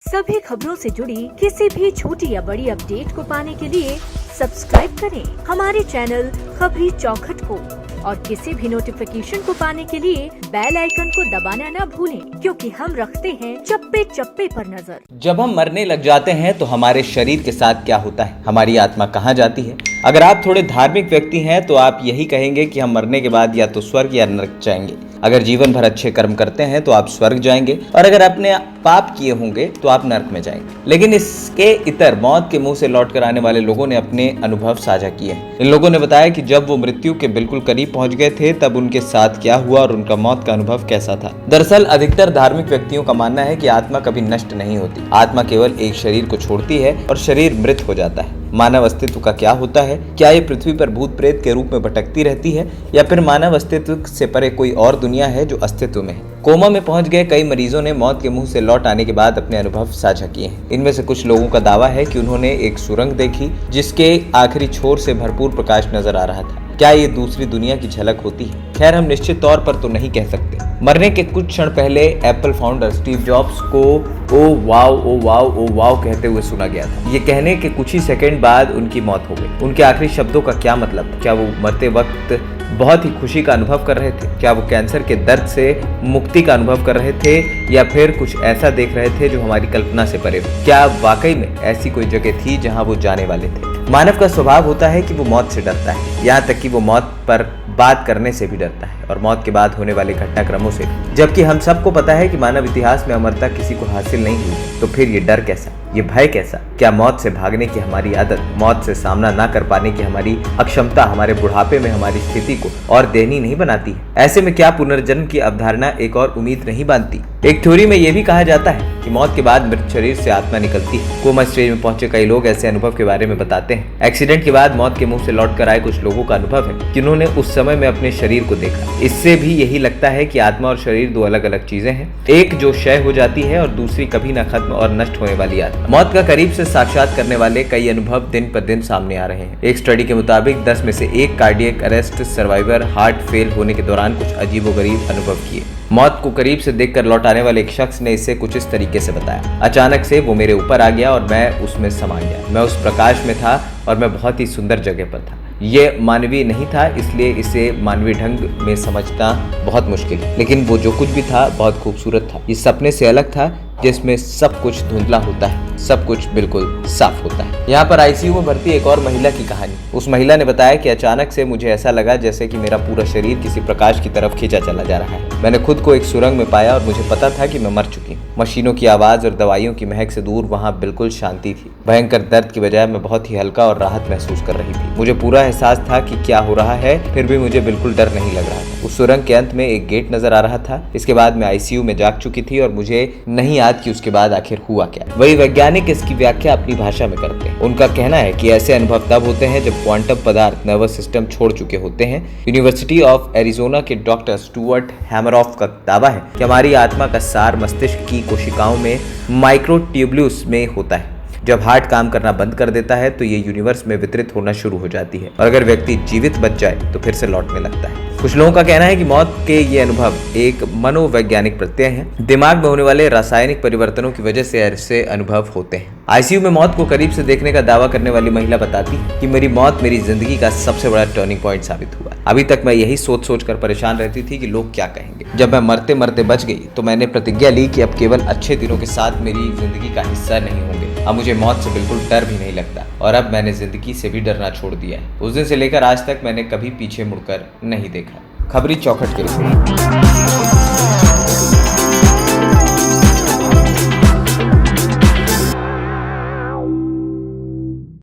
सभी खबरों से जुड़ी किसी भी छोटी या बड़ी अपडेट को पाने के लिए सब्सक्राइब करें हमारे चैनल खबरी चौखट को और किसी भी नोटिफिकेशन को पाने के लिए बेल आइकन को दबाना न भूलें, क्योंकि हम रखते हैं चप्पे चप्पे पर नजर। जब हम मरने लग जाते हैं तो हमारे शरीर के साथ क्या होता है, हमारी आत्मा कहाँ जाती है? अगर आप थोड़े धार्मिक व्यक्ति हैं तो आप यही कहेंगे कि हम मरने के बाद या तो स्वर्ग या नरक जाएंगे। अगर जीवन भर अच्छे कर्म करते हैं तो आप स्वर्ग जाएंगे, और अगर आपने पाप किए होंगे तो आप नरक में जाएंगे। लेकिन इसके इतर मौत के मुंह से लौट कर आने वाले लोगों ने अपने अनुभव साझा किए हैं। इन लोगों ने बताया कि जब वो मृत्यु के बिल्कुल करीब पहुंच गए थे तब उनके साथ क्या हुआ और उनका मौत का अनुभव कैसा था। दरअसल अधिकतर धार्मिक व्यक्तियों का मानना है कि आत्मा कभी नष्ट नहीं होती। आत्मा केवल एक शरीर को छोड़ती है और शरीर मृत हो जाता है। मानव अस्तित्व का क्या होता है? क्या ये पृथ्वी पर भूत प्रेत के रूप में भटकती रहती है, या फिर मानव अस्तित्व से परे कोई और दुनिया है जो अस्तित्व में है? कोमा में पहुंच गए कई मरीजों ने मौत के मुंह से लौट आने के बाद अपने अनुभव साझा किए हैं। इनमें से कुछ लोगों का दावा है कि उन्होंने एक सुरंग देखी जिसके आखिरी छोर से भरपूर प्रकाश नजर आ रहा था। क्या ये दूसरी दुनिया की झलक होती है? खैर, हम निश्चित तौर पर तो नहीं कह सकते। मरने के कुछ क्षण पहले एप्पल फाउंडर स्टीव जॉब्स को ओ वाव कहते हुए सुना गया था। ये कहने के कुछ ही सेकंड बाद उनकी मौत हो गई। उनके आखिरी शब्दों का क्या मतलब? क्या वो मरते वक्त बहुत ही खुशी का अनुभव कर रहे थे? क्या वो कैंसर के दर्द से मुक्ति का अनुभव कर रहे थे, या फिर कुछ ऐसा देख रहे थे जो हमारी कल्पना से परे हो? क्या वाकई में ऐसी कोई जगह थी जहां वो जाने वाले थे? मानव का स्वभाव होता है कि वो मौत से डरता है, यहाँ तक कि वो मौत पर बात करने से भी डरता है, और मौत के बाद होने वाले घटनाक्रमों से। जबकि हम सबको पता है कि मानव इतिहास में अमरता किसी को हासिल नहीं हुई, तो फिर ये डर कैसा, ये भय कैसा? क्या मौत से भागने की हमारी आदत, मौत से सामना ना कर पाने की हमारी अक्षमता हमारे बुढ़ापे में हमारी स्थिति को और दयनीय नहीं बनाती है? ऐसे में क्या पुनर्जन्म की अवधारणा एक और उम्मीद नहीं बांधती? एक थ्योरी में यह भी कहा जाता है कि मौत के बाद मृत शरीर से आत्मा निकलती है। कोमा स्टेज में पहुंचे कई लोग ऐसे अनुभव के बारे में बताते हैं। एक्सीडेंट के बाद मौत के मुंह से लौट कर आए कुछ लोगों का अनुभव है कि उन्होंने उस समय में अपने शरीर को देखा। इससे भी यही लगता है कि आत्मा और शरीर दो अलग अलग चीजें हैं, एक जो क्षय हो जाती है और दूसरी कभी न खत्म और नष्ट होने वाली आत्मा। मौत का करीब से साक्षात करने वाले कई अनुभव दिन पर दिन सामने आ रहे हैं। एक स्टडी के मुताबिक 10 में से 1 cardiac arrest survivor heart fail होने के दौरान कुछ अजीबोगरीब अनुभव किए। मौत को करीब से देखकर लौट आने वाले एक शख्स ने इसे कुछ इस तरीके से बताया। अचानक से वो मेरे ऊपर आ गया और मैं उसमें समा गया। मैं उस प्रकाश में था और मैं बहुत ही सुंदर जगह पर था। ये मानवीय नहीं था, इसलिए इसे मानवीय ढंग में समझना बहुत मुश्किल है, लेकिन वो जो कुछ भी था बहुत खूबसूरत था। ये सपने से अलग था जिसमें सब कुछ धुंधला होता है, सब कुछ बिल्कुल साफ होता है। यहाँ पर आईसीयू में भर्ती एक और महिला की कहानी। उस महिला ने बताया कि अचानक से मुझे ऐसा लगा जैसे कि मेरा पूरा शरीर किसी प्रकाश की तरफ खींचा चला जा रहा है। मैंने खुद को एक सुरंग में पाया और मुझे पता था कि मैं मर चुकी हूँ। मशीनों की आवाज और दवाइयों की महक से दूर वहाँ बिल्कुल शांति थी। भयंकर दर्द की बजाय मैं बहुत ही हल्का और राहत महसूस कर रही थी। मुझे पूरा एहसास था कि क्या हो रहा है, फिर भी मुझे बिल्कुल डर नहीं लग रहा था। उस सुरंग के अंत में एक गेट नजर आ रहा था। इसके बाद मैं आईसीयू में जाग चुकी थी और मुझे नहीं याद कि उसके बाद आखिर हुआ क्या। वही वैज्ञानिक इसकी व्याख्या अपनी भाषा में करते हैं। उनका कहना है कि ऐसे अनुभव तब होते हैं जब क्वांटम पदार्थ नर्वस सिस्टम छोड़ चुके होते हैं। यूनिवर्सिटी ऑफ एरिजोना के डॉक्टर स्टुअर्ट हैमरऑफ का दावा है कि हमारी आत्मा का सार मस्तिष्क की कोशिकाओं में माइक्रोट्यूबुल्स में होता है। जब हार्ट काम करना बंद कर देता है तो ये यूनिवर्स में वितरित होना शुरू हो जाती है, और अगर व्यक्ति जीवित बच जाए तो फिर से लौटने लगता है। कुछ लोगों का कहना है कि मौत के ये अनुभव एक मनोवैज्ञानिक प्रत्यय है। दिमाग में होने वाले रासायनिक परिवर्तनों की वजह से ऐसे अनुभव होते हैं। आईसीयू में मौत को करीब से देखने का दावा करने वाली महिला बताती है कि मेरी मौत मेरी जिंदगी का सबसे बड़ा टर्निंग पॉइंट साबित हुआ। अभी तक मैं यही सोच कर परेशान रहती थी कि लोग क्या कहेंगे। जब मैं मरते मरते बच गई तो मैंने प्रतिज्ञा ली कि अब केवल अच्छे दिनों के साथ मेरी जिंदगी का हिस्सा नहीं होंगे। अब मुझे मौत से बिल्कुल डर भी नहीं लगता, और अब मैंने जिंदगी से भी डरना छोड़ दिया है। उस दिन से लेकर आज तक मैंने कभी पीछे मुड़कर नहीं देखा। खबरी चौखट के लिए।